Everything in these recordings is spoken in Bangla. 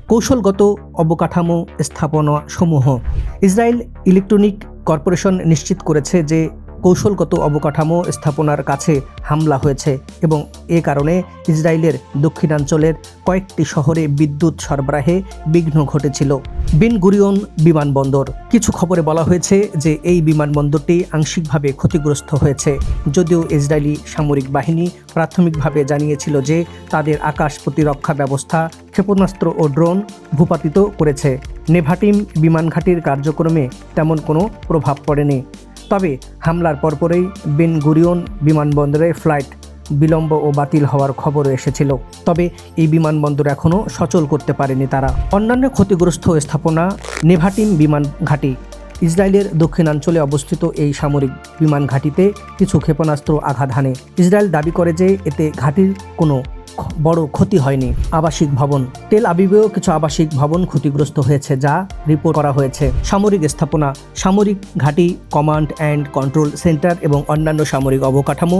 কৌশলগত অবকাঠামো স্থাপনা সমূহ। ইসরায়েল ইলেকট্রনিক কর্পোরেশন নিশ্চিত করেছে যে কৌশলগত অবকাঠামো স্থাপনার কাছে হামলা হয়েছে এবং এ কারণে ইসরায়েলের দক্ষিণাঞ্চলের কয়েকটি শহরে বিদ্যুৎ সরবরাহে বিঘ্ন ঘটেছিল। বেন গুরিয়ন বিমানবন্দর। কিছু খবরে বলা হয়েছে যে এই বিমানবন্দরটি আংশিকভাবে ক্ষতিগ্রস্ত হয়েছে, যদিও ইসরায়েলি সামরিক বাহিনী প্রাথমিকভাবে জানিয়েছিল যে তাদের আকাশ প্রতিরক্ষা ব্যবস্থা ক্ষেপণাস্ত্র ও ড্রোন ভূপাতিত করেছে। নেভাটিম বিমান ঘাঁটির কার্যক্রমে তেমন কোনো প্রভাব পড়েনি। তবে হামলার পরপরই বেন গুরিয়ন বিমানবন্দরে ফ্লাইট বিলম্ব ও বাতিল হওয়ার খবরও এসেছিল। তবে এই বিমানবন্দর এখনও সচল করতে পারেনি তারা। অন্যান্য ক্ষতিগ্রস্ত স্থাপনা নেভাটিম বিমান ঘাঁটি। ইসরায়েলের দক্ষিণাঞ্চলে অবস্থিত এই সামরিক বিমান ঘাঁটিতে কিছু ক্ষেপণাস্ত্র আঘাত হানে। ইসরায়েল দাবি করে যে এতে ঘাঁটির কোনো বড় ক্ষতি হয়নি। আবাসিক ভবন। তেল আবিবেও কিছু আবাসিক ভবন ক্ষতিগ্রস্ত হয়েছে যা রিপোর্ট করা হয়েছে। সামরিক স্থাপনা, সামরিক ঘাঁটি, কমান্ড অ্যান্ড কন্ট্রোল সেন্টার এবং অন্যান্য সামরিক অবকাঠামো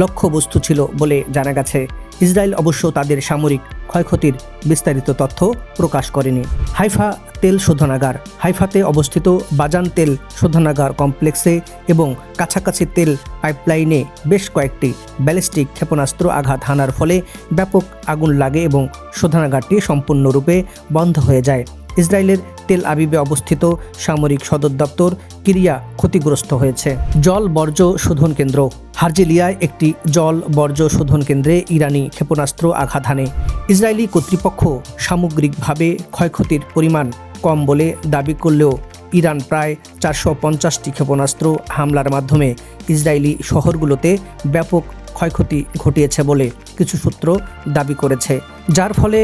লক্ষ্যবস্তু ছিল বলে জানা গেছে। ইসরায়েল অবশ্য তাদের সামরিক ক্ষয়ক্ষতির বিস্তারিত তথ্য প্রকাশ করেনি। হাইফা তেল শোধনাগার। হাইফাতে অবস্থিত বাজান তেল শোধনাগার কমপ্লেক্সে এবং কাছাকাছি তেল পাইপলাইনে বেশ কয়েকটি ব্যালিস্টিক ক্ষেপণাস্ত্র আঘাত হানার ফলে ব্যাপক আগুন লাগে এবং শোধনাগারটি সম্পূর্ণরূপে বন্ধ হয়ে যায়। ইসরায়েলের তেল আবিবে অবস্থিত সামরিক সদর দপ্তর কিরিয়া ক্ষতিগ্রস্ত হয়েছে। জল বর্জ্য শোধন কেন্দ্র। হারজেলিয়ায় একটি জল বর্জ্য শোধন কেন্দ্রে ইরানি ক্ষেপণাস্ত্র আঘাত হানে। ইসরায়েলি কর্তৃপক্ষ সামগ্রিকভাবে ক্ষয়ক্ষতির পরিমাণ কম বলে দাবি করলেও ইরান প্রায় 450টি ক্ষেপণাস্ত্র হামলার মাধ্যমে ইসরায়েলি শহরগুলোতে ব্যাপক ক্ষয়ক্ষতি ঘটিয়েছে বলে কিছু সূত্র দাবি করেছে, যার ফলে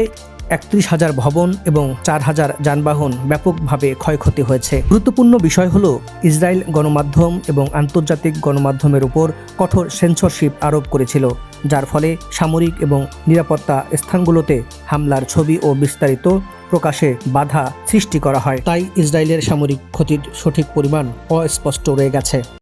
31,000 ভবন এবং 4,000 যানবাহন ব্যাপকভাবে ক্ষয়ক্ষতি হয়েছে। গুরুত্বপূর্ণ বিষয় হলো ইসরায়েল গণমাধ্যম এবং আন্তর্জাতিক গণমাধ্যমের উপর কঠোর সেন্সরশিপ আরোপ করেছিল, যার ফলে সামরিক এবং নিরাপত্তা স্থানগুলোতে হামলার ছবি ও বিস্তারিত প্রকাশে বাধা সৃষ্টি করা হয়। তাই ইসরায়েলের সামরিক ক্ষতির সঠিক পরিমাণ অস্পষ্ট রয়ে গেছে।